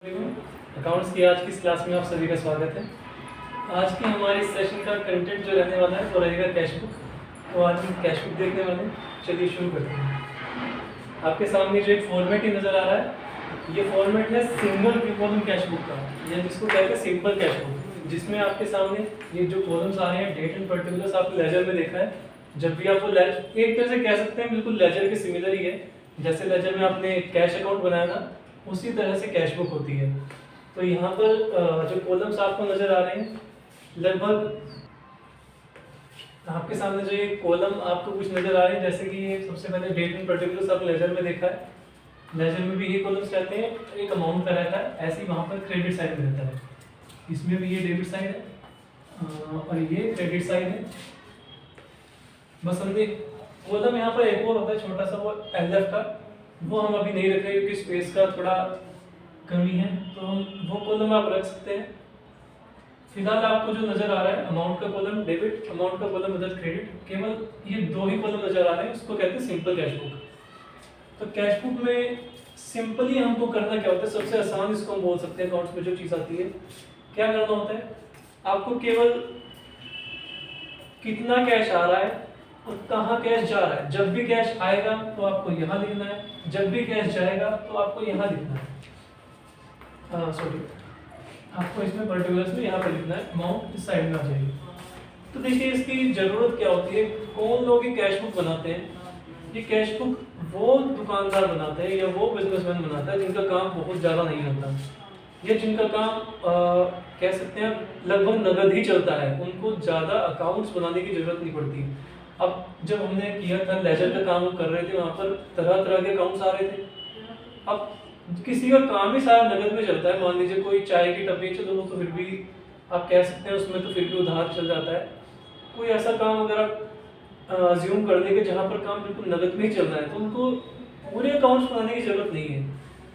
Accounts की आज की इस क्लास में आप सभी का स्वागत है। आज की हमारे इस सेशन का कंटेंट जो रहने वाला है वो रहेगा कैश बुक। तो आज हम कैश बुक देखने वाले हैं। चलिए शुरू करते हैं। आपके सामने जो एक फॉर्मेट ही नज़र आ रहा है, ये फॉर्मेट है सिंगल कॉलम कैश बुक का, या जिसको कहते हैं सिंपल कैश बुक, जिसमें आपके सामने ये जो कॉलम्स आ रहे हैं डेट एंड पर्टिकुलर्स आपने लेजर में देखा है। जब भी आप वो एक तरह से कह सकते हैं बिल्कुल लेजर के सिमिलर ही है। जैसे लेजर में आपने कैश अकाउंट बनाया था, उसी तरह से कैश बुक होती है। तो यहाँ पर जो कॉलम्स आपको नज़र आ रहे हैं, लगभग आपके सामने जो ये कॉलम आपको कुछ नज़र आ रहे हैं, जैसे कि ये सबसे पहले डेट एंड पर्टिकुलर्स आपने लेजर में देखा है। लेजर में भी ये कॉलम्स रहते हैं, एक अमाउंट का रहता है, ऐसे ही वहाँ पर क्रेडिट साइड रहता है। इसमें भी ये डेबिट साइड है और ये क्रेडिट साइड है। बस हमने कॉलम यहाँ पर एक और होता है छोटा सा, वो LF का, वो हम अभी नहीं रख रहे क्योंकि स्पेस का थोड़ा कमी है, तो हम वो कॉलम आप रख सकते हैं। फिलहाल आपको जो नजर आ रहा है अमाउंट का कॉलम डेबिट, अमाउंट का कॉलम उधर क्रेडिट, केवल ये दो ही कॉलम नजर आ रहे हैं, उसको कहते हैं सिंपल कैश बुक। तो कैश बुक में सिंपली हमको करना क्या होता है, सबसे आसान इसको हम बोल सकते हैं अकाउंट्स में जो चीज़ आती है, क्या करना होता है, आपको केवल कितना कैश आ रहा है और कहाँ कैश जा रहा है। जब भी कैश आएगा तो आपको यहाँ लिखना है, जब भी कैश जाएगा तो आपको यहाँ लिखना है। सॉरी, आपको इसमें पर्टिकुलर्स में यहाँ पर लिखना है, अमाउंट इस साइड में आ जाएगी। तो देखिए इसकी ज़रूरत क्या होती है, कौन लोग ये कैश बुक बनाते हैं। ये कैश बुक वो दुकानदार बनाते हैं या वो बिजनेसमैन बनाता है जिनका काम बहुत ज़्यादा नहीं होता, या जिनका काम कह सकते हैं लगभग नगद ही चलता है, उनको ज़्यादा अकाउंट्स बनाने की ज़रूरत नहीं पड़ती। अब जब हमने किया था लेजर का काम कर रहे थे, वहाँ पर तरह तरह के अकाउंट्स आ रहे थे। अब किसी का काम ही सारा नगद में चलता है, मान लीजिए कोई चाय की टपरी, चलो तो फिर भी आप कह सकते हैं उसमें तो फिर भी उधार चल जाता है। कोई ऐसा काम अगर आप अज्यूम कर लेंगे जहाँ पर काम बिल्कुल नगद में ही चल रहा है, तो उनको पूरे अकाउंट्स बनाने की जरूरत नहीं है।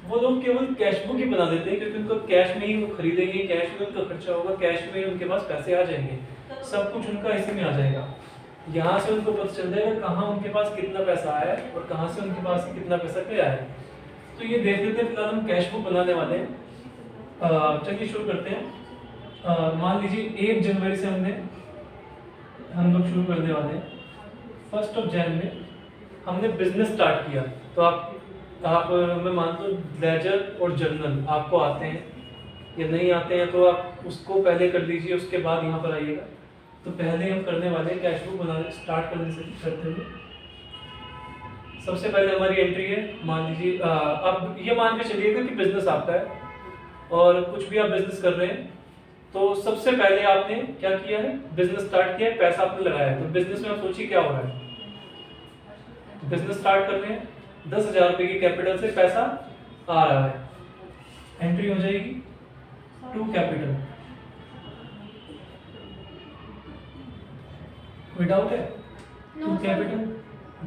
वो लोग केवल कैश बुक ही बना देते हैं, क्योंकि उनको कैश में ही वो खरीदेंगे, कैश में उनका खर्चा होगा, कैश में उनके पास पैसे आ जाएंगे, सब कुछ उनका इसी में आ जाएगा। यहाँ से उनको पता चल जाएगा कहाँ उनके पास कितना पैसा आया है और कहाँ से उनके पास कितना पैसा गया है। तो ये देख लेते हैं, फिलहाल हम कैश बुक बनाने वाले हैं। चलिए शुरू करते हैं। मान लीजिए 1 जनवरी से हम लोग शुरू करने वाले हैं। 1 जनवरी में हमने बिजनेस स्टार्ट किया, तो आप मैं मानता हूँ लेजर और जर्नल आपको आते हैं या नहीं आते हैं, तो आप उसको पहले कर लीजिए, उसके बाद यहाँ पर आइएगा। तो पहले हम करने वाले हैं कैश बुक बनाने स्टार्ट करने से करते हुए। सबसे पहले हमारी एंट्री है, मान लीजिए अब ये मान के चलिएगा कि बिजनेस आपका है और कुछ भी आप बिजनेस कर रहे हैं। तो सबसे पहले आपने क्या किया है, बिजनेस स्टार्ट किया है, पैसा आपने लगाया है। तो बिजनेस में आप सोचिए क्या हो रहा है, बिजनेस स्टार्ट कर रहे हैं, 10,000 रुपए की कैपिटल से पैसा आ रहा है, एंट्री हो जाएगी टू कैपिटल। कोई डाउट है? टू कैपिटल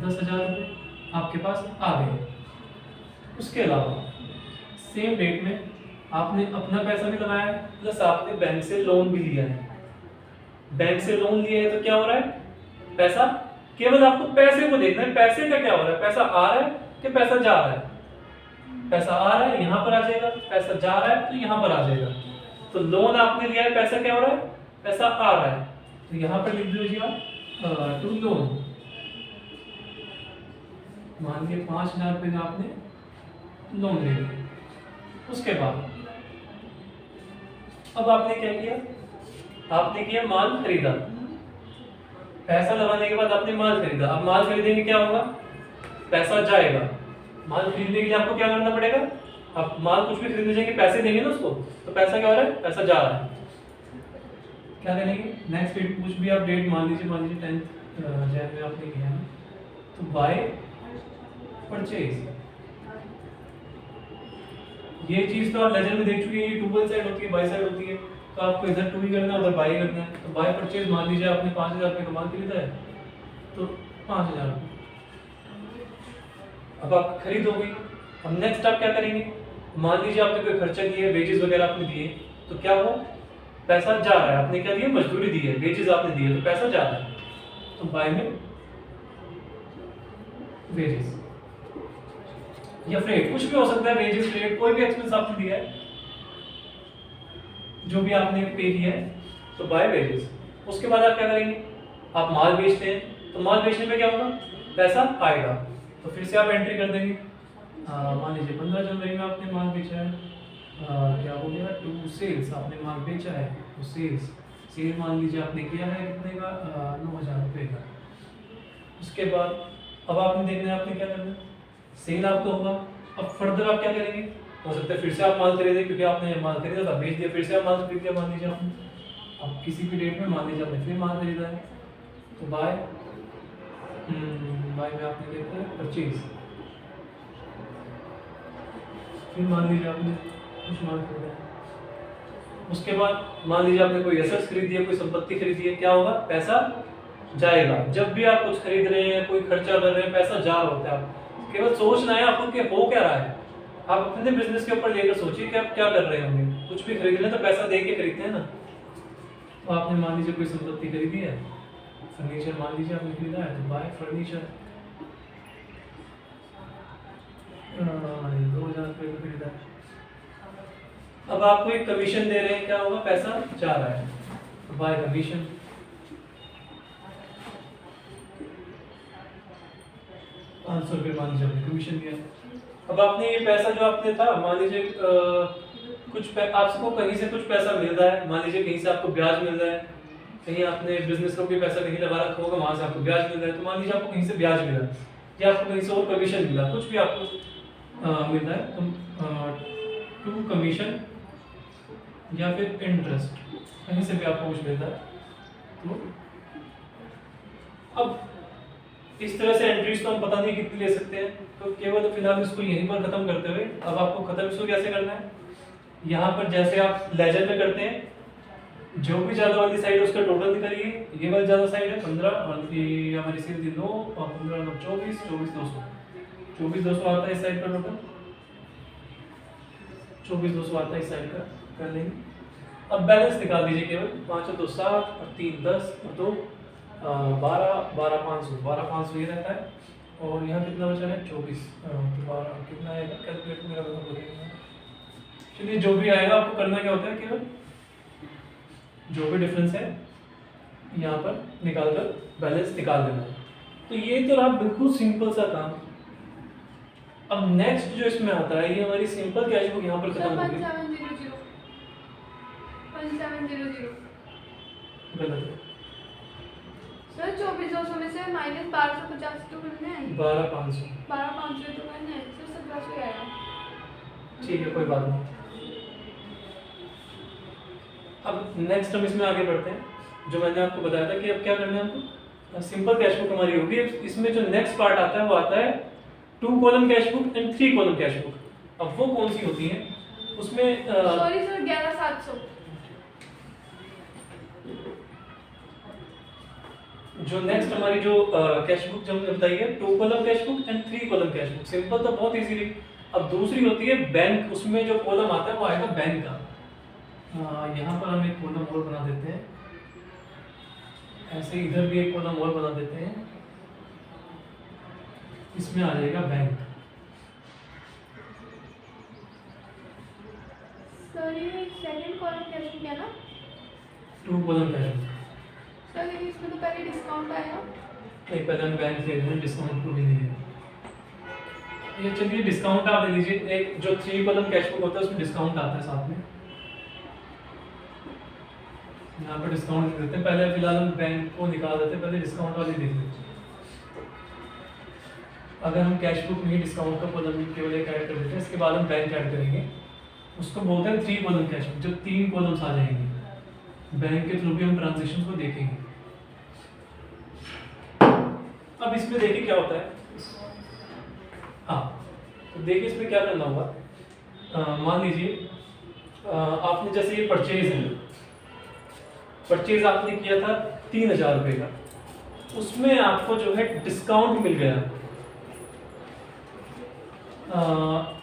10,000 रुपये आपके पास आ गए। उसके अलावा सेम डेट में आपने अपना पैसा भी लगाया है, प्लस आपने बैंक से लोन भी लिया है। बैंक से लोन लिया है तो क्या हो रहा है, पैसा, केवल आपको पैसे को देखना है, पैसे का क्या हो रहा है, पैसा आ रहा है कि पैसा जा रहा है। पैसा आ रहा है यहाँ पर आ जाएगा, पैसा जा रहा है तो यहाँ पर आ जाएगा। तो लोन आपने लिया है, पैसा क्या हो रहा है, पैसा आ रहा है, तो यहाँ पर लिख दीजिए आप टू लोन। मान लीजिए 5,000 रुपये का आपने लोन ले लिया। उसके बाद अब आपने क्या किया, आपने किया माल खरीदा, पैसा लगाने के बाद आपने माल खरीदा। अब माल खरीदेंगे क्या होगा, पैसा जाएगा। माल खरीदने के लिए आपको क्या करना पड़ेगा, आप माल कुछ भी खरीदने जाएंगे, पैसे देंगे ना उसको, तो पैसा क्या हो रहा है, पैसा जा रहा है। क्या करेंगे, नेक्स्ट डेट कुछ भी आप डेट मान लीजिए 10 जनवरी में आपने किया है, तो बाय परचेज। ये चीज तो आप लेजर में देख चुके हैं, ये टू साइड होती है, बाय साइड होती है, तो आपको इधर टू ही करना है, उधर बाय करना है। तो बाय परचेज मान लीजिए आपने 5,000 रुपये का माल खरीदा है, तो 5,000 रुपये अब आप खरीद हो गई। अब नेक्स्ट आप क्या करेंगे, मान लीजिए आपने कोई खर्चा किया, वेजेस वगैरह आपने दिए, तो क्या हुआ, पैसा जा रहा है। आपने क्या दिया, मजदूरी दी है, वेजेस आपने दिए, तो पैसा जा रहा है। तो बाय में वेजेस या फ्रेट, कुछ भी हो सकता है, वेजेस फ्रेट, कोई भी एक्सपेंस आपने दिया है, जो भी आपने पे किया है, तो बाय वेजेस। उसके बाद आप क्या करेंगे, आप माल बेचते हैं, तो माल बेचने में क्या होगा, पैसा आएगा, तो फिर से आप एंट्री कर देंगे। मान लीजिए 15 जनवरी में आपने माल बेचा है, क्या हो गया, टू सेल्स, आपने माल बेचा है, तो सेल्स, सेल मान लीजिए आपने किया है कितने का, 9,000 रुपये का। उसके बाद अब आपने देखना है आपने क्या करना है, सेल आपको होगा। अब फर्दर आप क्या करेंगे, हो सकता है फिर से आप माल खरीदें, क्योंकि आपने माल खरीदा था, बेच दिया, फिर से आप माल खरीद लिया मान लीजिए आपने, अब किसी भी डेट में मान लीजिए आपने फिर माल खरीदा है, तो बाय में आपने देखा है परचेज, फिर मान लीजिए आपने कुछ माल खरीदा है। उसके बाद मान लीजिए आपने कोई एसेट्स खरीदी है, कोई संपत्ति खरीदी है, क्या होगा, पैसा जाएगा। जब भी आप कुछ खरीद रहे हैं, कोई खर्चा कर रहे हैं, पैसा जा रहा होता है। आप केवल सोचना है आपको कि हो क्या रहा है, आप अपने बिजनेस के ऊपर लेकर सोचिए कि आप क्या कर रहे होंगे। कुछ भी खरीद रहे हैं तो पैसा दे के खरीदते हैं ना। तो आपने मान लीजिए कोई संपत्ति खरीदी है, फर्नीचर मान लीजिए आपने खरीदा है, तो बाय फर्नीचर, 2,000 रुपये का खरीदा है। अब आपको एक कमीशन दे रहे हैं, क्या होगा, पैसा जा रहा है, तो बाय कमीशन, 500 रुपये मान लीजिए आपने कमीशन दिया। अब आपने ये पैसा जो आपने था, मान लीजिए कुछ आपको कहीं से कुछ पैसा मिल रहा है, मान लीजिए कहीं से आपको ब्याज मिल रहा है, कहीं आपने बिजनेस को कोई पैसा कहीं लगा रखा होगा, वहां से आपको ब्याज मिल रहा है, तो मान लीजिए आपको कहीं से ब्याज मिला या आपको कहीं से और कमीशन मिला, कुछ भी आपको मिल रहा है, तो टू कमीशन या फिर इंटरेस्ट, कहीं से भी आपको कुछ मिलता है। तो अब इस तरह से एंट्रीज तो हम पता नहीं कितनी ले सकते हैं, तो केवल फिलहाल इसको यहीं पर खत्म करते हुए अब आपको खत्म इसको कैसे करना है, यहाँ पर जैसे आप लेजर में करते हैं, जो भी ज्यादा वाली साइड उसका टोटल निकालिए, ये वाली ज्यादा साइड है 15 और ये हमारी सीरीज 9 और 15 9 24 24,200, 24,200 आता है इस साइड का टोटल, 24,200 आता है इस साइड का, कर लेंगे। अब बैलेंस निकाल दीजिए, केवल 5 और 2 7 और 3 10 और 2 12 12,500, 12,500 ये रहता है, और यहाँ कितना बचा है 24, तो 12 कितना आएगा, कैलकुलेट मेरा बता बोलिएगा। चलिए जो भी आएगा आपको करना क्या होता है, केवल जो भी डिफरेंस है यहाँ पर निकाल कर बैलेंस निकाल देना है। तो ये तो रहा बिल्कुल सिंपल सा काम। अब नेक्स्ट जो इसमें आता है, ये हमारी सिंपल कैश बुक यहाँ पर खत्म होगी। 1700 गलत है सर, 24,200 में से माइनस 1250 तो करना है, 12,500 12,500 तो करना है सर, 1700 आएगा। ठीक है, कोई बात नहीं। अब नेक्स्ट हम इसमें आगे बढ़ते हैं, जो मैंने आपको बताया था कि अब क्या करना है हमको, सिंपल कैश बुक हमारी होगी। इसमें जो नेक्स्ट पार्ट आता है वो आता है 2 column cash book and 3 column cash book. अब वो कौन सी होती है, उसमें सॉरी सर, 11,700। जो नेक्स्ट हमारी जो कैश बुक जो हमने बताई है 2 column cash book and 3 column cash book. Simple तो बहुत इजी रही। अब दूसरी होती है बैंक, उसमें जो कॉलम आता है वो आएगा बैंक का। यहाँ पर हम एक कॉलम और बना देते हैं, ऐसे इधर भी एक कॉलम और बना देते हैं, इसमें आ जाएगा बैंक। सर ये सेकंड कॉलम कैश बुक है ना, 2 कॉलम कैश बुक। सर लेकिन इसमें तो पहले डिस्काउंट आएगा। नहीं, पहले हम बैंक ले लेंगे, डिस्काउंट को भी नहीं लेंगे। ये चलिए डिस्काउंट आप ले लीजिए, एक जो 3 कॉलम कैश बुक होता है उसमें डिस्काउंट आता है साथ में, यहाँ पर डिस्काउंट देते हैं। पहले फिलहाल हम बैंक को निकाल देते हैं, पहले डिस्काउंट वाली देख लेते हैं। अगर हम कैश बुक में ही डिस्काउंट का कॉलम केवल एक ऐड कर देते हैं, इसके बाद हम बैंक ऐड करेंगे, उसको बोलते हैं 3 कॉलम कैश बुक। जब 3 कॉलम्स आ जाएंगे, बैंक के थ्रू भी हम ट्रांजेक्शन को देखेंगे। अब इसमें देखिए क्या होता है। हाँ, तो देखिए इसमें क्या करना होगा। मान लीजिए आपने जैसे ये परचेज है, परचेज आपने किया था 3,000 रुपये का, उसमें आपको जो है डिस्काउंट मिल गया।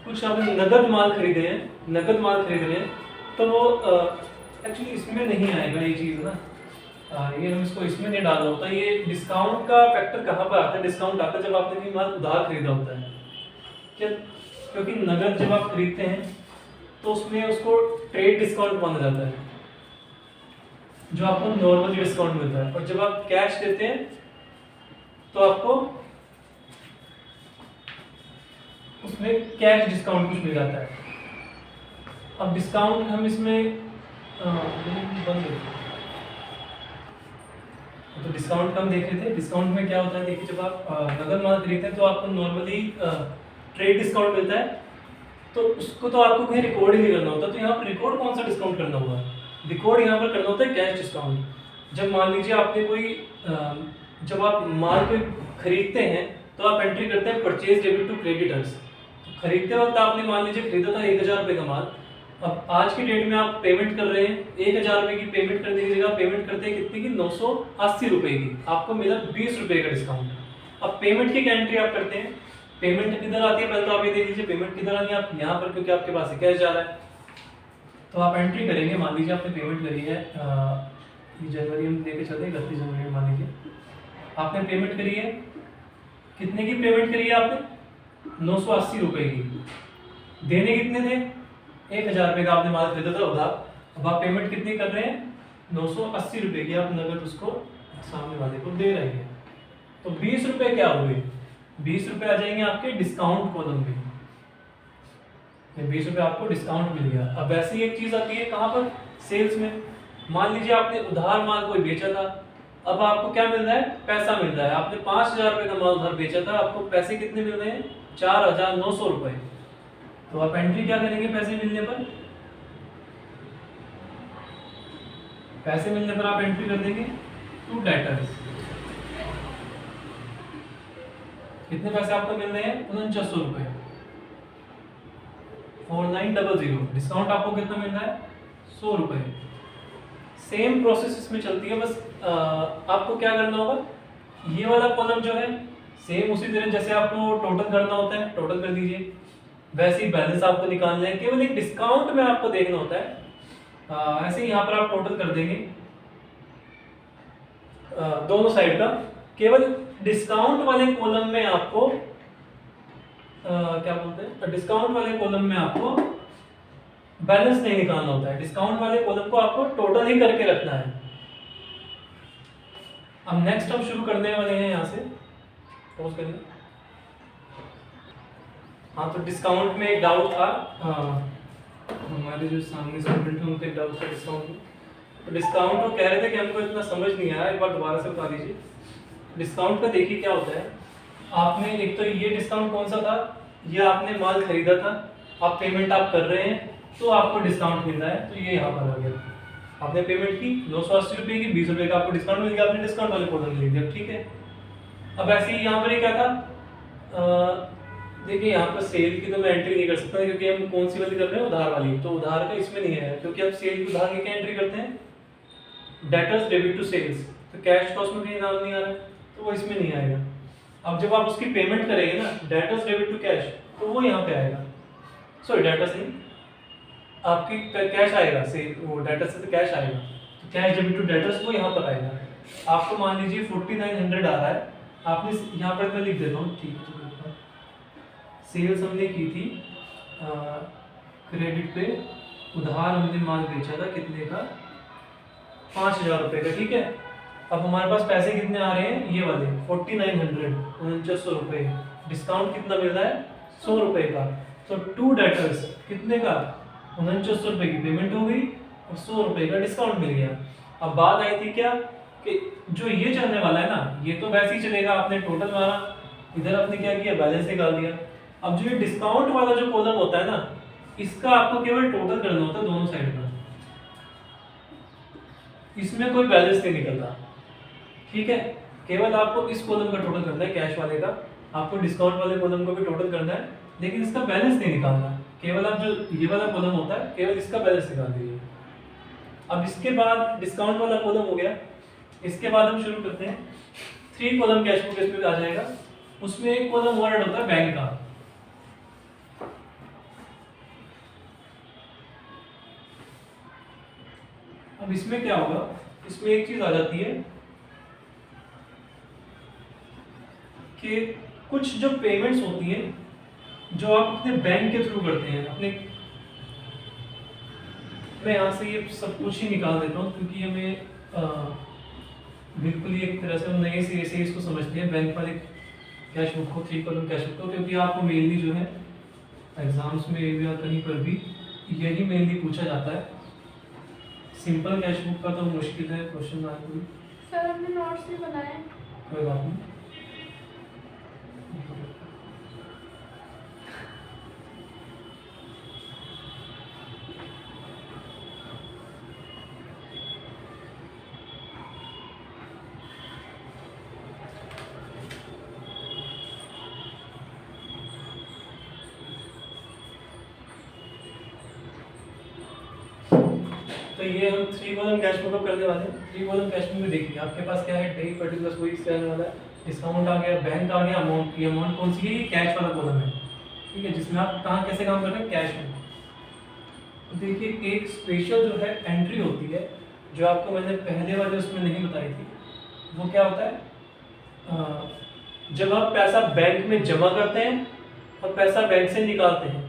कुछ आपने नगद माल खरीदे हैं, नगद माल खरीद रहे हैं, तो वो एक्चुअली इसमें नहीं आएगा ये चीज़ ना, ये हम इसको इसमें नहीं डालना होता। ये डिस्काउंट का फैक्टर कहाँ पर आता है, डिस्काउंट आता है जब आपने कोई माल उधार खरीदा होता है क्या, क्योंकि नगद जब आप खरीदते हैं तो उसमें उसको ट्रेड डिस्काउंट माना जाता है। जो आपको नॉर्मली डिस्काउंट मिलता है, और जब आप कैश देते हैं तो आपको उसमें कैश डिस्काउंट कुछ मिल जाता है। अब डिस्काउंट हम इसमें बंद तो डिस्काउंट कम देख रहे थे। डिस्काउंट में क्या होता है, देखिए जब आप नगद माल खरीदते हैं तो आपको नॉर्मली ट्रेड डिस्काउंट मिलता है, तो उसको तो आपको कहीं रिकॉर्ड ही नहीं करना होता। तो यहाँ पर रिकॉर्ड कौन सा डिस्काउंट करना होगा, रिकॉर्ड यहाँ पर करना होता है कैश डिस्काउंट। जब मान लीजिए आपने कोई जब आप माल कोई खरीदते हैं तो आप एंट्री करते हैं परचेज डेबिट टू क्रेडिटर्स। खरीदते वक्त आपने मान लीजिए खरीदा था 1000 रुपये का माल, अब आज की डेट में आप पेमेंट कर रहे हैं 1000 रुपये की, पेमेंट करने की जगह पेमेंट करते हैं कितने की, 980 रुपये की, आपको मिला 20 रुपये का डिस्काउंट। अब पेमेंट की एंट्री आप करते हैं, पेमेंट किधर आती है पहले तो आप ये देख लीजिए पेमेंट किधर आनी है, आप यहाँ पर क्योंकि आपके पास कैश जा रहा है तो आप एंट्री करेंगे। मान लीजिए आपने पेमेंट करी है जनवरी में लेके चलते हैं 31 जनवरी में, मान लीजिए आपने पेमेंट करी है, कितने की पेमेंट करी है आपने, 980 रुपये की। देने कितने थे, 1000 रुपये का आपने माल खरीदा था उधार। अब आप पेमेंट कितनी कर रहे हैं, 980 रुपये की आप नगद उसको सामने वाले को दे रहे हैं। तो 20 रुपये क्या हुए, 20 रुपये आ जाएंगे आपके डिस्काउंट कॉलम में, 20 रुपये आपको डिस्काउंट मिल गया। अब वैसे ही एक चीज आती है कहाँ पर, सेल्स में। मान लीजिए आपने उधार माल कोई बेचा था, अब आपको क्या मिल रहा है, पैसा मिल रहा है। आपने 5000 रुपये का माल उधार बेचा था, आपको पैसे कितने मिल रहे हैं, 4900 रुपये। तो आप एंट्री क्या करेंगे, पैसे मिलने पर, पैसे मिलने पर आप एंट्री कर देंगे टू डेटर्स। कितने पैसे आपको मिल रहे हैं, 4900 रुपये, 4900। डिस्काउंट आपको कितना मिल रहा है, 100 रुपये। सेम प्रोसेस इसमें चलती है, बस आपको क्या करना होगा, ये वाला कॉलम जो है सेम उसी तरह जैसे आपको टोटल करना होता है, टोटल कर दीजिए। वैसे ही बैलेंस आपको निकालना है, केवल एक डिस्काउंट में आपको देखना होता है। ऐसे ही यहाँ पर आप टोटल कर देंगे दोनों साइड का। केवल डिस्काउंट वाले कॉलम में आपको क्या बोलते हैं, डिस्काउंट वाले कॉलम में आपको बैलेंस नहीं निकालना होता है, डिस्काउंट वाले कॉलम को आपको टोटल ही करके रखना है। अब नेक्स्ट हम शुरू करने वाले हैं, यहाँ से पॉज करिए। हाँ, तो डिस्काउंट में एक डाउट था, हमारे जो सामने स्टूडेंट हैं उनका एक डाउट था डिस्काउंट में। तो डिस्काउंट वो कह रहे थे कि हमको इतना समझ नहीं आया, एक बार दोबारा से बता दीजिए। डिस्काउंट का देखिए क्या होता है, आपने एक तो ये डिस्काउंट कौन सा था, ये आपने माल खरीदा था, आप पेमेंट आप कर रहे हैं तो आपको डिस्काउंट मिल रहा है, तो ये यहाँ पर आ गया। आपने पेमेंट की 980 रुपये की, 20 रुपये का आपको डिस्काउंट मिल गया, आपने डिस्काउंट वाले कॉलम ले लिया, ठीक है। अब ऐसे ही यहाँ पर ये क्या था, देखिए यहाँ पर सेल की तो मैं एंट्री नहीं कर सकता क्योंकि हम कौन सी वाली कर रहे हैं, उधार वाली। तो उधार का इसमें नहीं है क्योंकि हम सेल की उधार की क्या एंट्री करते हैं, डेटर्स डेबिट टू सेल्स। तो कैश कॉस्ट में कहीं नाम नहीं आ रहा है तो वो इसमें नहीं आएगा। अब जब आप उसकी पेमेंट करेंगे ना, डेटर्स डेबिट टू कैश, तो वो यहाँ पे आएगा। सॉरी डेटर्स नहीं, आपकी कैश आएगा, से वो डेटर्स से तो कैश आएगा, तो कैश डेबिट टू डेटर्स वो यहाँ पर आएगा। आपको मान लीजिए 4900 आ रहा है, आपने यहाँ पर मैं लिख देता हूँ, ठीक है। सेल्स हमने की थी, क्रेडिट पे उधार हमने माल बेचा था कितने का, 5000 रुपये का, ठीक है। अब हमारे पास पैसे कितने आ रहे हैं, ये वाले 4900, 4900 रुपये। डिस्काउंट कितना मिल रहा है, 100 रुपये का। तो टू डेटर्स कितने का, 4900 रुपये की पेमेंट हो गई और 100 रुपये का डिस्काउंट मिल गया। अब बात आई थी क्या कि जो ये चलने वाला है ना, ये तो वैसे ही चलेगा, आपने टोटल मारा, इधर आपने क्या किया, बैलेंस निकाल दिया। अब जो ये डिस्काउंट वाला जो कॉलम होता है ना, इसका आपको केवल टोटल करना होता है दोनों साइड का, इसमें कोई बैलेंस नहीं निकलता, ठीक है। केवल आपको इस कॉलम का टोटल करना है, कैश वाले का, आपको डिस्काउंट वाले कॉलम को भी टोटल करना है, लेकिन इसका बैलेंस नहीं निकालना। केवल आप जो ये वाला कॉलम होता है, केवल इसका बैलेंस निकाल दीजिए। अब इसके बाद डिस्काउंट वाला कॉलम हो गया, इसके बाद हम शुरू करते हैं 3 कॉलम कैश बुक इसमें आ जाएगा। उसमें एक कॉलम और ऐड होता है बैंक का। अब इसमें क्या होगा, इसमें एक चीज आ जाती है कि कुछ जो पेमेंट्स होती हैं जो आप अपने बैंक के थ्रू करते हैं अपने, मैं यहाँ से ये सब कुछ ही निकाल देता हूँ क्योंकि हमें बिल्कुल ही एक तरह से हम नए सिरे से इसको समझते हैं बैंक वाले कैश बुक को, 3 कॉलम कैश बुक को, क्योंकि आपको मेनली जो है एग्जाम्स में या कहीं पर भी यही मेनली पूछा जाता है। सिंपल कैश बुक का तो मुश्किल है क्वेश्चन आए कोई। सर हमने नोट्स भी बनाए। कोई बात नहीं। तो ये हम 3 कॉलम कैश बुक अप करने वाले हैं। 3 कॉलम कैश बुक में देखिए आपके पास क्या है, डेट पर्टिकुलर कोई से आने वाला है, डिस्काउंट आ गया, बैंक आ गया, अमाउंट। ये अमाउंट कौन सी है? ये कैश वाला कॉलम है, ठीक है, जिसमें आप कहाँ कैसे काम कर रहे हैं, कैश में। तो देखिए एक स्पेशल जो है एंट्री होती है जो आपको मैंने पहले वाले उसमें नहीं बताई थी। वो क्या होता है, जब आप पैसा बैंक में जमा करते हैं और पैसा बैंक से निकालते हैं,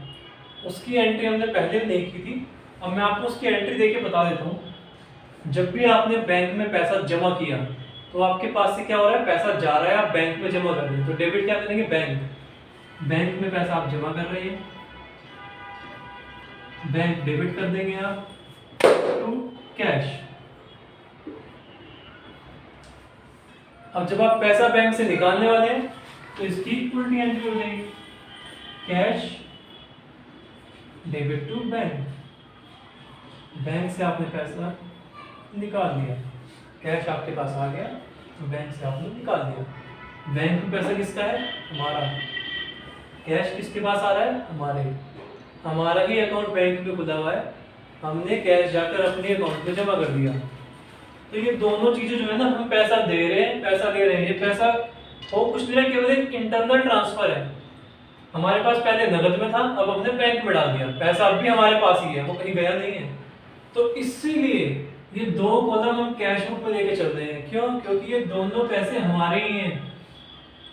उसकी एंट्री हमने पहले नहीं की थी। अब मैं आपको उसकी एंट्री देके बता देता हूँ। जब भी आपने बैंक में पैसा जमा किया तो आपके पास से क्या हो रहा है, पैसा जा रहा है, आप बैंक में जमा कर रहे हैं। तो डेबिट क्या करेंगे, बैंक में पैसा आप जमा कर रहे हैं, बैंक डेबिट कर देंगे आप टू कैश। अब जब आप पैसा बैंक से निकालने वाले हैं तो इसकी उल्टी एंट्री हो जाएगी, cash debit to bank. Bank से आपने पैसा निकाल लिया, कैश आपके पास आ गया, तो बैंक से आपने निकाल दिया। बैंक में पैसा किसका है, हमारा। कैश किसके पास आ रहा है, हमारा ही अकाउंट बैंक में खुला हुआ है, हमने कैश जाकर अपने अकाउंट में जमा कर दिया। तो ये दोनों चीजें जो है ना, हम पैसा दे रहे हैं, पैसा ले रहे हैं। ये पैसा हो कुछ नहीं है, केवल एक इंटरनल ट्रांसफर है। हमारे पास पहले नगद में था, अब हमने बैंक में डाल दिया, पैसा अब भी हमारे पास ही है, वो कहीं गया नहीं है। तो इसीलिए ये 2 कॉलम हम कैश बुक में लेके चल रहे हैं। क्यों? क्योंकि ये दोनों पैसे हमारे ही हैं,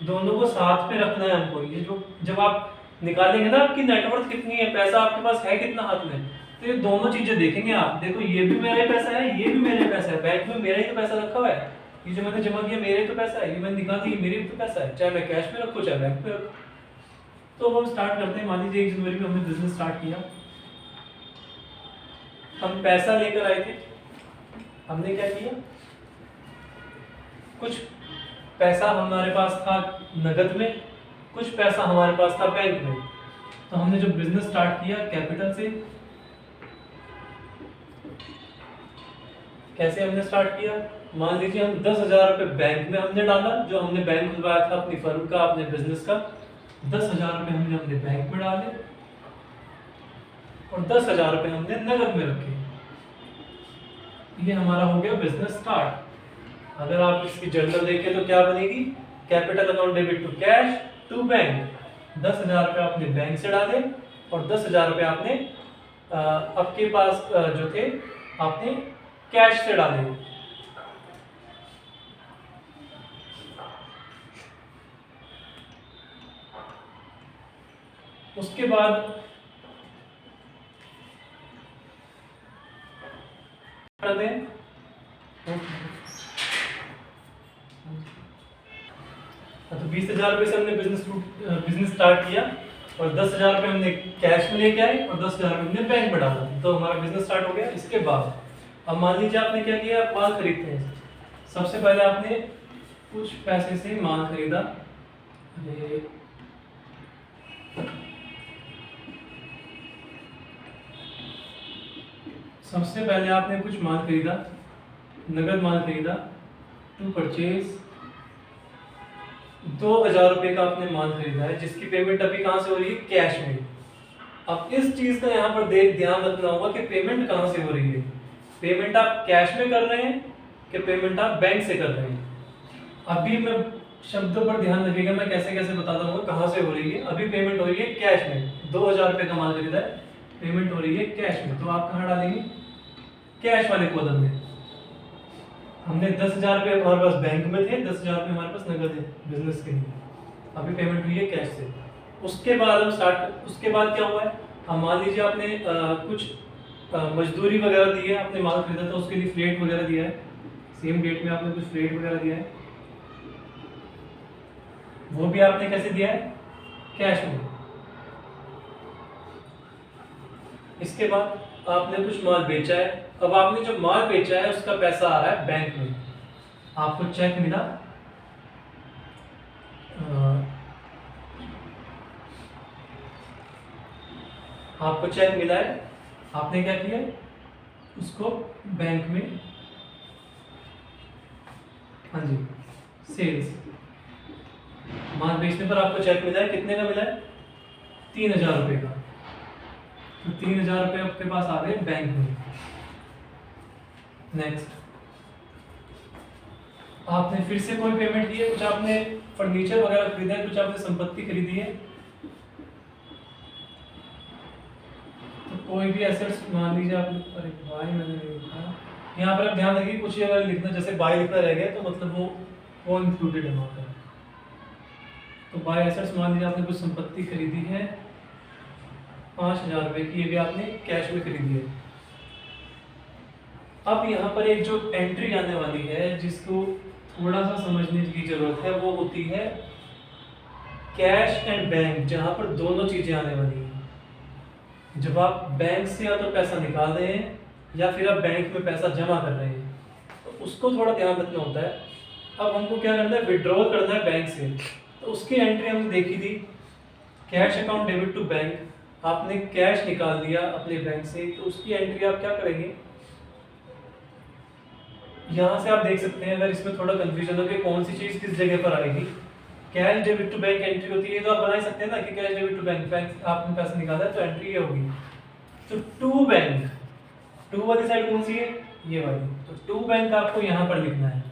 दोनों को साथ में रखना है हमको। ये जो जब आप निकालेंगे ना, आपकी नेटवर्थ कितनी है, पैसा आपके पास है कितना हाथ में, तो ये दोनों चीजें देखेंगे आप। देखो ये भी मेरा ही पैसा है, ये भी मेरा ही पैसा है, बैंक में मेरा ही तो पैसा रखा हुआ है, ये जो मैंने जमा किया मेरा ही तो पैसा है, ये मैंने निकाल दी मेरा ही तो पैसा है, चाहे मैं कैश में रखूँ चाहे बैंक में रखूँ। तो हम स्टार्ट करते हैं। मान लीजिए 1 जनवरी में हमने बिजनेस स्टार्ट किया, हम पैसा लेकर आए थे। हमने क्या किया, कुछ पैसा हमारे पास था नगद में, कुछ पैसा हमारे पास था बैंक में। तो हमने जो बिजनेस स्टार्ट किया कैपिटल से, कैसे हमने स्टार्ट किया, मान लीजिए हम 10,000 रुपये बैंक में हमने डाला, जो हमने बैंक खुलवाया था अपनी फर्म का, अपने बिजनेस का। 10,000 रुपये हमने अपने बैंक में डाले और 10,000 रुपये हमने नगद में रखे। ये हमारा हो गया बिजनेस स्टार्ट। अगर आप इसकी जर्नल देखें तो क्या बनेगी, capital account debit to cash to bank. 10,000 रुपये आपने बैंक से डाले और 10,000 रुपये आपने आपके पास जो थे आपने कैश से डाले। उसके बाद तो 20,000 रुपये से हमने बिजनेस स्टार्ट किया और 10,000 रुपये हमने कैश में लेके आए और 10,000 रुपये हमने बैंक में डाला, तो हमारा बिजनेस स्टार्ट हो गया। इसके बाद अब मान लीजिए आपने क्या किया, आप माल खरीदते हैं। सबसे पहले आपने कुछ पैसे से माल खरीदा, सबसे पहले आपने कुछ माल खरीदा, नगद माल खरीदा टू परचेज। 2,000 रुपये का आपने माल खरीदा है, जिसकी पेमेंट अभी कहाँ से हो रही है, कैश में। अब इस चीज का यहाँ पर ध्यान रखना होगा कि पेमेंट कहाँ से हो रही है। पेमेंट आप कैश में कर रहे हैं कि पेमेंट आप बैंक से कर रहे हैं। अभी मैं शब्दों पर ध्यान रखिएगा, मैं कैसे कैसे बताता हूँ कहाँ से हो रही है। अभी पेमेंट हो रही है कैश में, 2,000 रुपये का माल खरीदा है, पेमेंट हो रही है कैश में, तो आप कहाँ डालेंगे, कैश वाले कॉलम में। हमने 10,000 रुपये हमारे पास बैंक में थे, 10,000 रुपये हमारे पास नगद है बिजनेस के लिए, अभी पेमेंट हुई है कैश से। उसके बाद उसके बाद क्या हुआ है, हम मान लीजिए आपने कुछ मजदूरी वगैरह दी है, आपने माल खरीदा था उसके लिए फ्रेट वगैरह दिया है, सेम डेट में आपने कुछ फ्रेट वगैरह दिया है, वो भी आपने कैसे दिया है, कैश में। इसके बाद आपने कुछ माल बेचा है, अब आपने जो माल बेचा है उसका पैसा आ रहा है बैंक में, आपको चेक मिला, आपको चेक मिला है, आपने क्या किया, उसको बैंक में, हाँ जी, सेल्स, माल बेचने पर आपको चेक मिला है, कितने का मिला है, 3,000 रुपये का। तो 3,000 रुपये आपके पास आ गए बैंक में। नेक्स्ट, आपने फिर से कोई पेमेंट की है, कुछ आपने फर्नीचर वगैरह खरीदा है, कुछ आपने संपत्ति खरीदी है, तो कोई भी एसेट्स मान लीजिए आप, अरे भाई मैंने नहीं लिखा, यहाँ पर आप ध्यान रखिए, कुछ अगर लिखना जैसे बाय लिखना रह गया तो मतलब वो इंक्लूडेड है वहाँ पर। तो बाय एसेट्स मान लीजिए आपने कुछ संपत्ति खरीदी है 5,000 रुपये की, ये भी आपने कैश में खरीदी है। अब यहाँ पर एक जो एंट्री आने वाली है जिसको थोड़ा सा समझने की जरूरत है, वो होती है कैश एंड बैंक, जहाँ पर दोनों चीजें आने वाली हैं। जब आप बैंक से या तो पैसा निकाल रहे हैं या फिर आप बैंक में पैसा जमा कर रहे हैं, तो उसको थोड़ा ध्यान रखना होता है। अब हमको क्या करना है, विड्रॉल करना है बैंक से, तो उसकी एंट्री हमने देखी थी, cash account debit to bank, आपने कैश निकाल दिया अपने बैंक से, तो उसकी एंट्री आप क्या करेंगे, यहाँ से आप देख सकते हैं, अगर इसमें थोड़ा कंफ्यूजन हो कि कौन सी चीज किस जगह पर आएगी, cash debit to bank entry होती है, तो आप बना ही सकते हैं ना कि cash debit to bank, bank आपने पैसा निकाला है तो एंट्री ये होगी। तो टू बैंक, टू वाली साइड कौन सी है, ये वाली, तो टू बैंक आपको यहाँ पर लिखना है।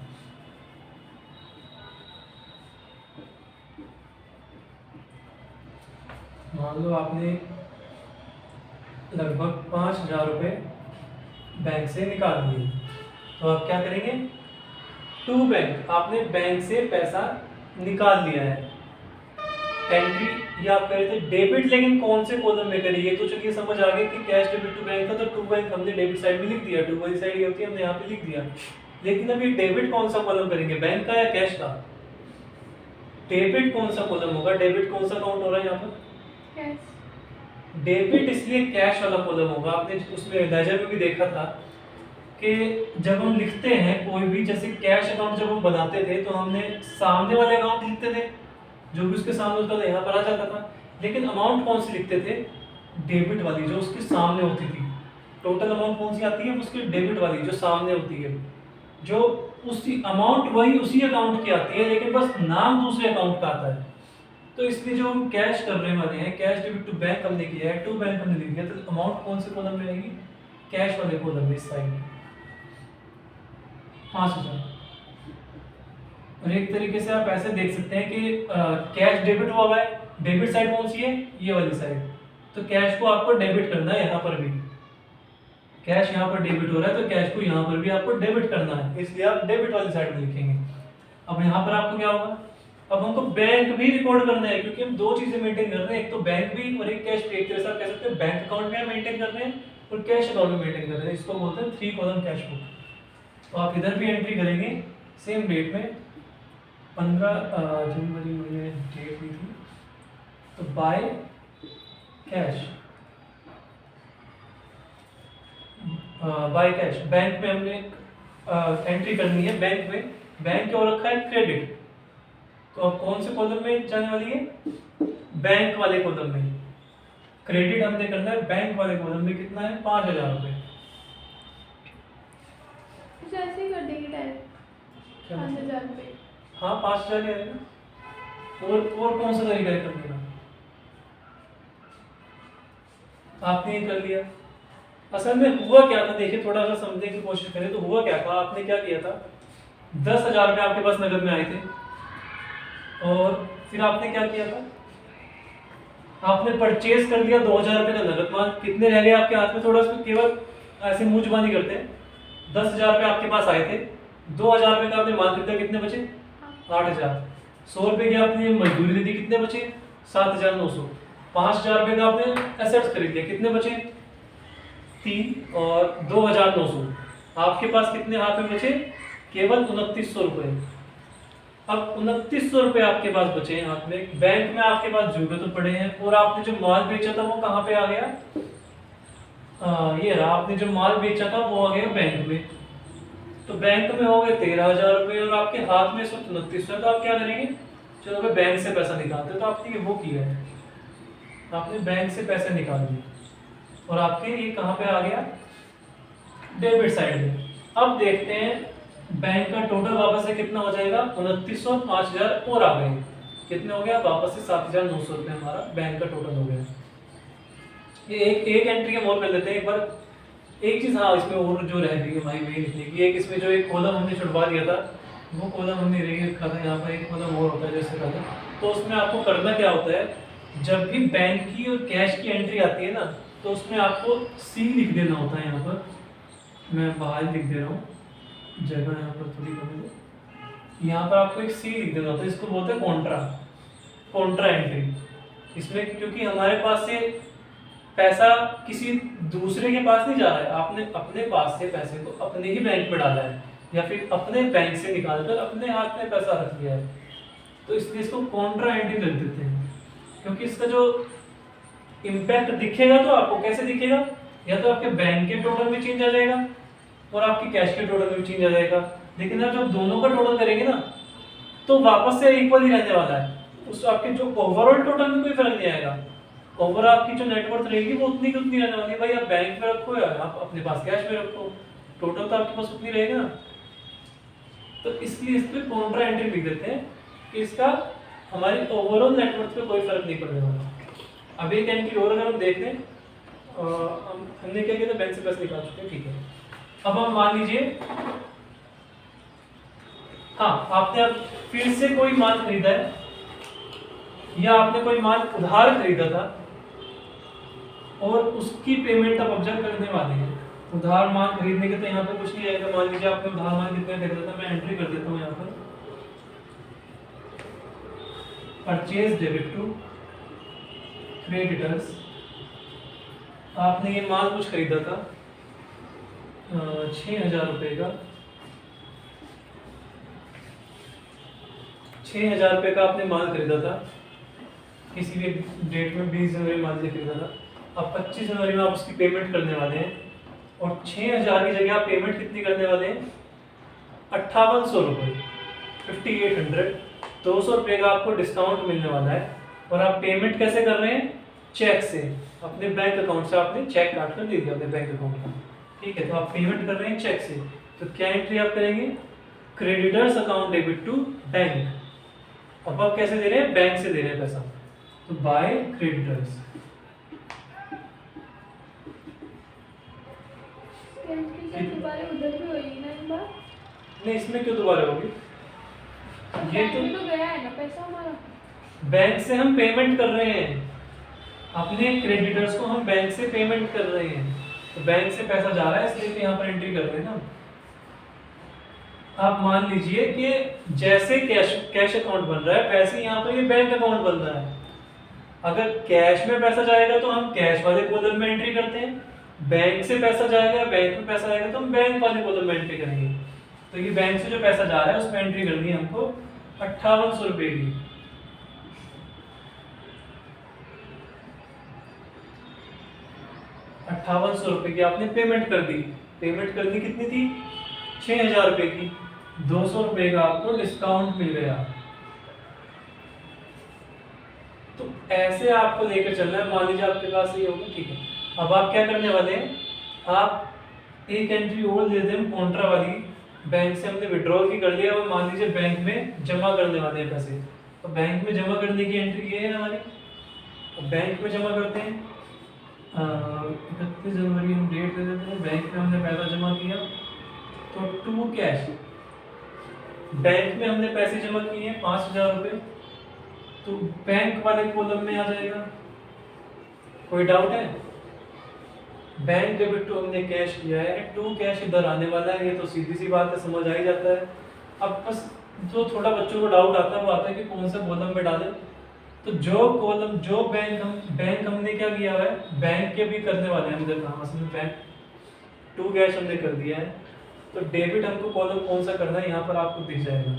मान लो आपने लगभग 5,000 रुपये बैंक से निकाल दिए, तो आप क्या करेंगे, टू बैंक, आपने बैंक से पैसा निकाल लिया है, एंट्री ये आप कह रहे थे डेबिट, लेकिन कौन से कॉलम में करी, ये तो चलिए समझ आ गया कि कैश डेबिट टू बैंक था, तो टू बैंक हमने डेबिट साइड में लिख दिया, टू वाली साइड ये होती है हमने यहाँ पे लिख दिया। लेकिन अब ये डेबिट कौन सा कॉलम करेंगे, बैंक का या कैश का, डेबिट कौन सा कॉलम होगा, डेबिट कौन सा काउंट हो रहा है यहाँ पर, कैश। डेबिट, इसलिए कैश वाला कॉलम होगा। आपने उसमें लेजर में भी देखा था कि जब हम लिखते हैं कोई भी, जैसे कैश अकाउंट जब हम बनाते थे तो हमने सामने वाले अकाउंट लिखते थे, जो भी उसके सामने होता था यहाँ पर आ जाता था, लेकिन अमाउंट कौन सी लिखते थे, डेबिट वाली जो उसके सामने होती थी। टोटल अमाउंट कौन सी आती है, उसकी डेबिट वाली जो सामने होती है, जो उसी अमाउंट वही उसी अकाउंट की आती है, लेकिन बस नाम दूसरे अकाउंट का आता है। तो इसलिए जो हम कैश करने वाले हैं, कैश डेबिट टू बैंक हमने किया है, टू बैंक हमने लिख दिया, तो अमाउंट कौन से कॉलम में आएगी, कैश वाले कॉलम में, इस साइड में 5,000। और एक तरीके से आप ऐसे देख सकते हैं कि कैश डेबिट हुआ है, डेबिट साइड कौन सी है, ये वाली साइड, तो कैश को आपको डेबिट करना है, यहाँ पर भी कैश यहाँ पर डेबिट हो रहा है, तो कैश को यहाँ पर भी आपको डेबिट करना है, इसलिए आप डेबिट वाली साइड में लिखेंगे। अब यहाँ पर आपको क्या होगा, अब हमको बैंक भी रिकॉर्ड करना है, क्योंकि हम दो चीजें मेंटेन कर रहे हैं, एक तो बैंक भी और एक कैश भी। एक तरह से आप कह सकते हैं बैंक अकाउंट में मेंटेन कर रहे हैं और कैश अकाउंट में मेंटेन कर रहे हैं, इसको बोलते हैं 3 कॉलम कैश बुक। तो आप इधर भी एंट्री करेंगे सेम डेट में, 15 जनवरी में डेट ली थी, तो by cash, by cash bank में हमने एंट्री करनी है, बैंक में, बैंक क्या रखा है, क्रेडिट, तो अब कौन से कॉलम में जाने वाली है, बैंक वाले कॉलम में। क्रेडिट हमने करना है बैंक वाले कॉलम में, कितना है, 5,000 रुपये। ऐसे ही कर देंगे डायरेक्ट 5,000 रुपये। हाँ 5,000 ही आएगा। और कौन सा तरीका है करने का, आपने ये कर लिया। असल में हुआ क्या था, देखिए थोड़ा सा समझने की कोशिश करें तो हुआ क्या था, आपने क्या किया था, 10,000 रुपये आपके पास नगद में आए थे, और फिर आपने क्या किया था, आपने परचेज कर लिया 2,000 रुपये का नगद माल। कितने रह गए आपके हाथ में, थोड़ा सा केवल ऐसे मुंह जुबानी करते हैं, 10,000 रुपये आपके पास आए थे, 2,000 रुपये का आपने माल खरीदा, कितने बचे, 8,000। 100 रुपये की आपने मजदूरी दे दी, कितने बचे, 7,900। 5,000 रुपये का आपने एसेट्स खरीद लिया, कितने बचे, 3, और 2,900। आपके पास कितने हाथ में बचे, केवल 2900 रुपये। अब 2900 रुपये आपके पास बचे हैं हाथ में, बैंक में आपके पास जुड़े तो पड़े हैं, और आपने जो माल बेचा था वो कहाँ पे आ गया? ये रहा, आपने जो माल बेचा था वो आ गया बैंक में। तो बैंक में हो गए 13,000 रुपये और आपके हाथ में इस वक्त 2900 है। तो आप क्या करेंगे? चलो भाई बैंक से पैसा निकालते, तो आपने वो किया है, आपने बैंक से पैसे निकाल दिए और आपके ये कहाँ पे आ गया? डेबिट साइड में। अब देखते हैं बैंक का टोटल वापस से कितना हो जाएगा? 2900, 5000 और आ गए, कितने हो गया? वापस से 7,900 रुपये हमारा बैंक का टोटल हो गया। ये एक एंट्री हम और कर लेते हैं एक बार। एक चीज हाँ इसमें और जो रह गई हमारी वही लिखने की, एक इसमें जो एक कॉलम हमने छुड़वा दिया था वो कॉलम हमने रखा था, यहाँ पर एक कॉलम और होता है जैसे पहले। तो उसमें आपको करना क्या होता है, जब भी बैंक की और कैश की एंट्री आती है ना, तो उसमें आपको सी लिख देना होता है। यहाँ पर मैं बाहर लिख दे रहा हूँ, जगह यहाँ पर थोड़ी कमी है। यहाँ पर आपको एक सी लिख देना होता है, इसको बोलते हैं कॉन्ट्रा एंट्री। इसमें क्योंकि हमारे पास से पैसा किसी दूसरे के पास नहीं जा रहा है, आपने अपने पास से पैसे को अपने ही बैंक में डाला है या फिर अपने बैंक से निकालकर अपने हाथ में पैसा रख दिया है, तो इसलिए इसको कॉन्ट्रा एंट्री लिख देते हैं। क्योंकि इसका जो इम्पैक्ट दिखेगा तो आपको कैसे दिखेगा, या तो आपके बैंक के टोटल में चेंज आ जाएगा और आपकी कैश के टोटल में चेंज आ जाएगा। लेकिन आप जब दोनों का टोटल करेंगे ना तो वापस से इक्वल ही रहने वाला है, उस आपके जो ओवरऑल टोटल में कोई फर्क नहीं आएगा। ओवरऑल आपकी जो नेटवर्थ रहेगी वो उतनी की उतनी रहने वाली है। भाई आप बैंक में रखो या आप अपने पास कैश में रखो, टोटल तो आपके पास उतनी रहेगी ना। तो इसलिए इस पर कॉन्ट्रा एंट्री लिख देते हैं कि इसका हमारी ओवरऑल नेटवर्थ पे कोई फर्क नहीं पड़ने वाला। अब एक एंट्री और अगर हम देख लें, हमने क्या किया था, बैंक से पैसे निकाल चुके हैं, ठीक है। अब हम मान लीजिए हाँ आपने अब फिर से कोई माल खरीदा है या आपने कोई माल उधार खरीदा था और उसकी पेमेंट आप ऑब्जर्व करने वाले हैं। उधार माल खरीदने के तो यहाँ पे कुछ नहीं आएगा। मान लीजिए आपने उधार माल कितने खरीदा था, मैं एंट्री कर देता हूँ यहाँ पर, परचेज डेबिट टू क्रेडिटर्स। आपने ये माल कुछ खरीदा था 6,000 रुपये का, 6,000 रुपये का आपने माल खरीदा था किसी भी डेट में, 20 जनवरी मान लीजिए खरीदा था। अब 25 जनवरी में आप उसकी पेमेंट करने वाले हैं और 6,000 की जगह आप पेमेंट कितनी करने वाले हैं? 5800 रुपये, 5800, 200 रुपये का आपको डिस्काउंट मिलने वाला है। और आप पेमेंट कैसे कर रहे हैं? चेक से, अपने बैंक अकाउंट से आपने चेक काट कर दे दिया अपने बैंक अकाउंट का, ठीक है। तो आप पेमेंट कर रहे हैं चेक से, तो क्या एंट्री आप करेंगे? Creditors account debit to bank. अब आप कैसे दे रहे हैं? बैंक से दे रहे हैं पैसा, तो बाय क्रेडिटर्स। उधर भी होगी ना एक बार? नहीं, इसमें क्यों दोबारा होगी? ये तो गया है ना पैसा हमारा, बैंक से हम पेमेंट कर रहे हैं, अपने क्रेडिटर्स को हम बैंक से पेमेंट कर रहे हैं, तो बैंक से पैसा जा रहा है इसलिए यहाँ पर एंट्री कर रहे हैं ना। आप मान लीजिए कि जैसे कैश अकाउंट बन रहा है वैसे यहाँ पर ये बैंक अकाउंट बन रहा है। अगर कैश में पैसा जाएगा तो हम कैश वाले कॉलम में एंट्री करते हैं, बैंक से पैसा जाएगा, बैंक में पैसा आएगा तो हम बैंक वाले कॉलम में एंट्री करेंगे। तो ये बैंक से जो पैसा जा रहा है उसमें एंट्री करनी है हमको 5800 रुपये की। ₹5800 की आपने पेमेंट कर दी। पेमेंट कर दी कितनी थी? 6,000 रुपये की। 200 रुपये का आपको डिस्काउंट मिल गया। तो ऐसे आपको लेकर चलना है। मान लीजिए आपके पास ये होगा, ठीक है। अब आप क्या करने वाले हैं, आप एक एंट्री और दे दें कॉन्ट्रा वाली। बैंक से हमने विड्रॉल की कर लिया और मान लीजिए बैंक में जमा करने वाले हैं पैसे। तो बैंक में जमा करने की एंट्री ये है हमारी। तो बैंक में जमा करते हैं, 31 जनवरी हम डेट दे देते हैं। बैंक में हमने पैसा जमा किया तो टू कैश, बैंक में हमने पैसे जमा किए हैं 5,000 रुपये, तो बैंक वाले कॉलम में आ जाएगा। कोई डाउट है? बैंक डेबिट टू हमने कैश किया है, टू कैश इधर आने वाला है। ये तो सीधी सी बात है, समझ आ ही जाता है। अब बस जो थोड़ा बच्चों को डाउट आता है वो आता है कि कौन सा कॉलम में डालें। तो जो कॉलम जो बैंक हमने क्या किया है, बैंक के भी करने वाले हैं हम इधर काम। असल में बैंक टू कैश हमने कर दिया है तो डेबिट हमको कॉलम कौन सा करना है, यहाँ पर आपको दिख जाएगा।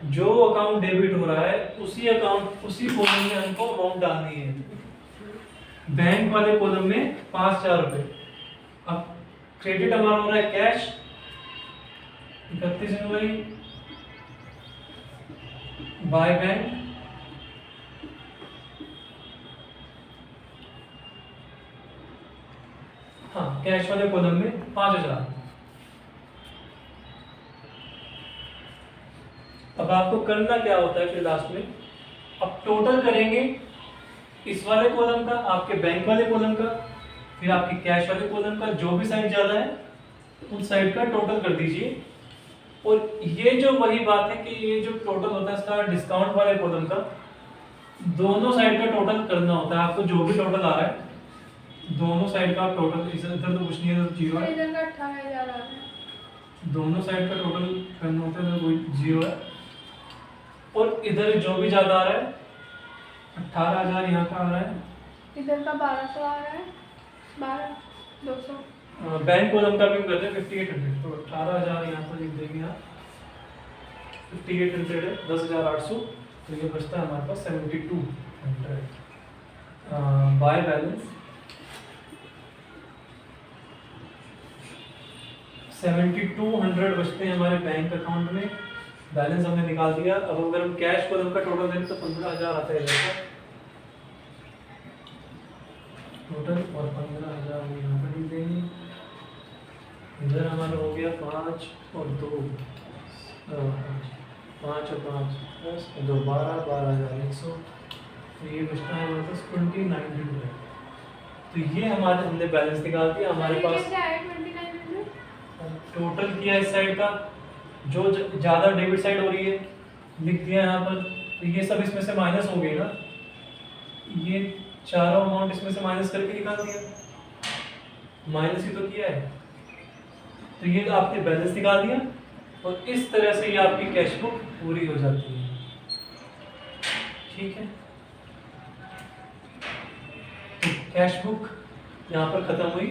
जो अकाउंट डेबिट हो रहा है उसी कॉलम में हमको अमाउंट डालनी है। बैंक वाले कॉलम में 5000 रुपए। अब क्रेडिट हमारा हो रहा है कैश 31 जनवरी बाय बैंक, हाँ कैश वाले कॉलम में 5000। अब आपको करना क्या होता है फिर लास्ट में, अब टोटल करेंगे इस वाले कॉलम का, आपके बैंक वाले कॉलम का, फिर आपके कैश वाले कॉलम का, जो भी साइड ज्यादा है उस साइड का टोटल कर दीजिए। और ये जो वही बात है कि ये जो टोटल होता है इसका डिस्काउंट वाले कॉलम का दोनों साइड का टोटल करना होता है। आपको जो भी टोटल आ रहा है दोनों साइड का टोटल, इधर तो कुछ नहीं है तो जीरो है, इधर का 18,000 आ रहा है। दोनों साइड का टोटल करना होता है तो कोई जीरो है। और इधर जो भी ज्यादा आ रहा है 18,000 यहाँ का आ रहा है, इधर का 1200 आ रहा है, 12,200। बैंक कॉलम का भी करते हैं 5800, तो 18,000 यहाँ पर लिख देंगे आप, 5800 है 10,800, तो ये बचता है हमारे पास 7200। बाय बैलेंस 7200 बचते हैं हमारे बैंक अकाउंट में, बैलेंस हमने निकाल दिया। अब अगर हम कैश कॉलम का टोटल करें तो 15,000 आता है इधर टोटल, और 15,000 यहाँ पर लिख देंगे। इधर हमारा हो गया 5 और 2 5 और 5 10 और 2 12, 12,100, तो ये बचता है हमारे पास 2900। तो ये हमारे हमने बैलेंस निकाल दिया। हमारे पास कैसे आया 2900? टोटल किया इस साइड का, जो ज़्यादा डेबिट साइड हो रही है लिख दिया यहाँ पर, तो ये सब इसमें से माइनस हो गए ना, ये चारों अमाउंट इसमें से माइनस करके निकाल दिया, माइनस ही तो किया है। तो ये आपने बैलेंस निकाल दिया और इस तरह से ये आपकी कैश बुक पूरी हो जाती है। ठीक है, तो कैश बुक यहाँ पर खत्म हुई।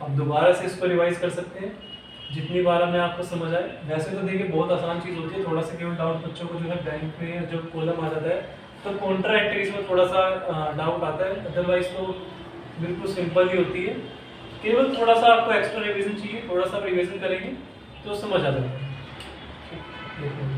अब दोबारा से इसको रिवाइज कर सकते हैं जितनी बार हमें आपको समझ आए। वैसे तो देखिए बहुत आसान चीज़ होती है, थोड़ा सा केवल डाउट बच्चों को जो है बैंक में जब कॉलम आ जाता है तो कॉन्ट्रा एंट्रीज में थोड़ा सा डाउट आता है, अदरवाइज तो बिल्कुल सिंपल ही होती है। केवल थोड़ा सा आपको एक्स्ट्रा रिवीजन चाहिए, थोड़ा सा रिवीजन करेंगे तो समझ आ जाएगा। ठीक है।